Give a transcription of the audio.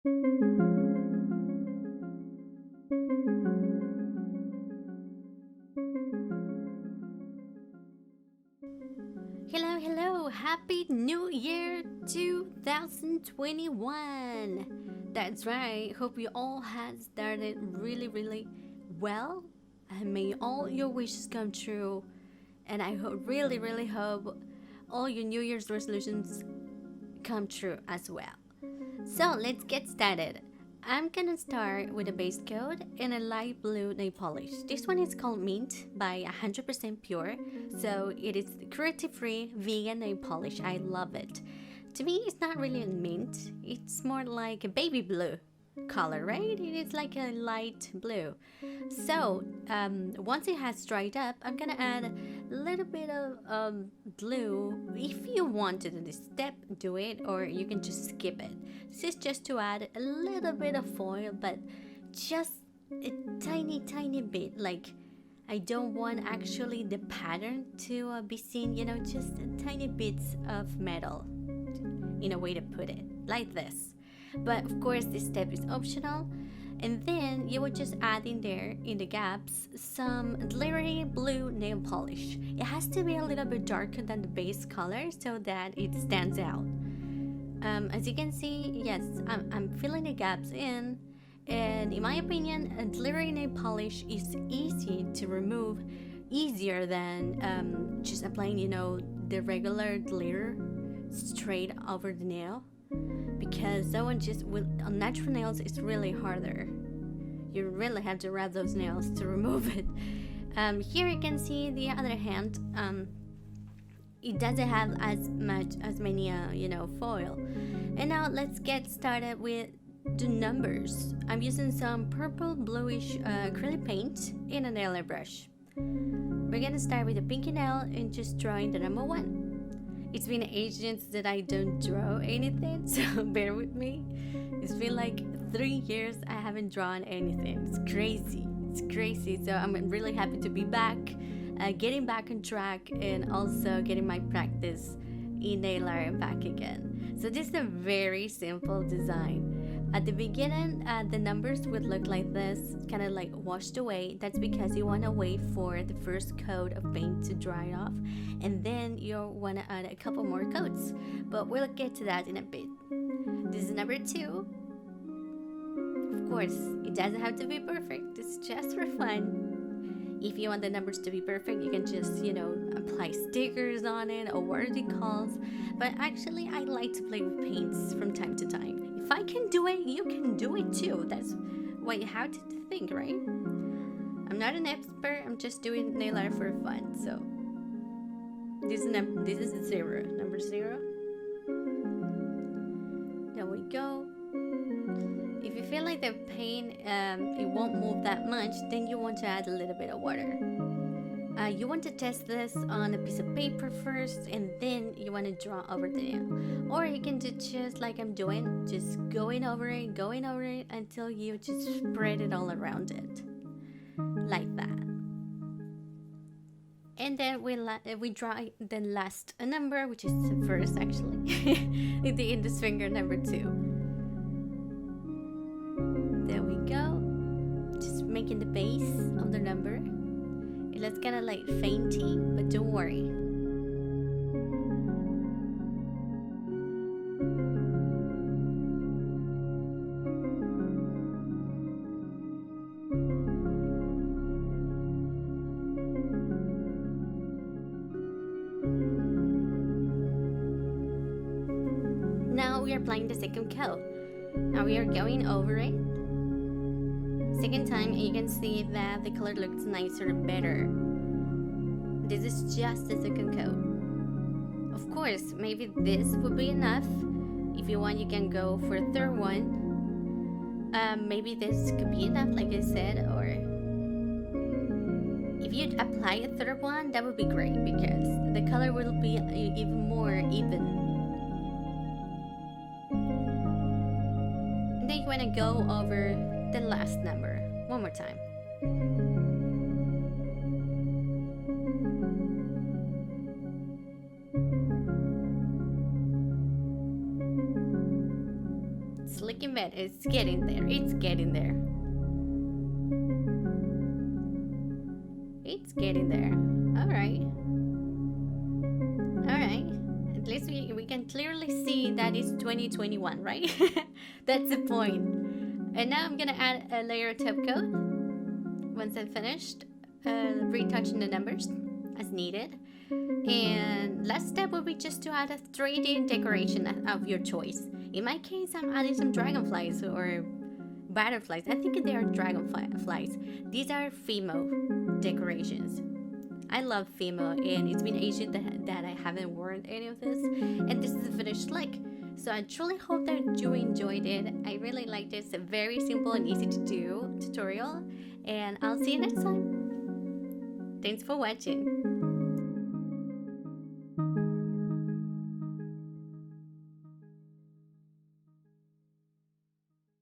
Hello, hello! Happy New Year 2021! That's right, hope you all had started really well. And may all your wishes come true. And I really hope all your New Year's resolutions come true as well. So let's get started. I'm gonna start with a base coat and a light blue nail polish. This one is called Mint by 100% Pure. So it is cruelty free vegan nail polish. I love it. To me, it's not really a mint, it's more like a baby blue color, right? It is like a light blue. So once it has dried up, I'm gonna add a little bit of glue. If you want to do this step, do it, or you can just skip it. This is just to add a little bit of foil, but just a tiny bit. Like, I don't want actually the pattern to be seen, just tiny bits of metal, in a way to put it, like this. But of course, this step is optional. And then you would just add in there, in the gaps, some glittery blue nail polish. It has to be a little bit darker than the base color so that it stands out. As you can see, yes, I'm filling the gaps in. And in my opinion, a glittery nail polish is easy to remove, easier than just applying, the regular glitter straight over the nail. Because that one just on natural nails it's really harder. You really have to rub those nails to remove it. Here you can see the other hand. It doesn't have as many foil. And now let's get started with the numbers. I'm using some purple bluish acrylic paint in a nail brush. We're gonna start with the pinky nail and just drawing the number 1. It's been ages that I don't draw anything, so bear with me. It's been like 3 years I haven't drawn anything. It's crazy. So I'm really happy to be back, getting back on track, and also getting my practice in nail art back again. So this is a very simple design. At the beginning, the numbers would look like this, kind of like washed away. That's because you want to wait for the first coat of paint to dry off, and then you want to add a couple more coats. But we'll get to that in a bit. This is number 2. Of course, it doesn't have to be perfect. It's just for fun. If you want the numbers to be perfect, you can just, apply stickers on it or what are they called. But actually, I like to play with paints from time to time. If I can do it, you can do it too. That's what you have to think, right? I'm not an expert. I'm just doing nail art for fun. So this is 0, number 0. There we go. If you feel like the paint it won't move that much, then you want to add a little bit of water. You want to test this on a piece of paper first, and then you want to draw over the nail. Or you can do just like I'm doing, just going over it until you just spread it all around it, like that. And then we draw the last number, which is the first actually, in the index finger, number 2. There we go. Just making the base of the number. It looks kind of like fainty, but don't worry. Now we are applying the second coat. Now we are going over it. Second time, and you can see that the color looks nicer, better. This is just the second coat. Of course, maybe this would be enough. If you want, you can go for a third one. Maybe this could be enough, like I said, or if you apply a third one, that would be great because the color will be even more even. And then you want to go over the last number one more time. It's looking admit, it's getting there. It's getting there. It's getting there. Alright. Alright. At least we can clearly see that it's 2021, right? That's the point. And now I'm gonna add a layer of top coat. Once I've finished retouching the numbers as needed. And last step will be just to add a 3D decoration of your choice. In my case, I'm adding some dragonflies or butterflies. I think they are dragonflies. These are Fimo decorations. I love Fimo, and it's been ages that I haven't worn any of this. And this is the finished look. So I truly hope that you enjoyed it. I really liked it. It's a very simple and easy to do tutorial. And I'll see you next time. Thanks for watching.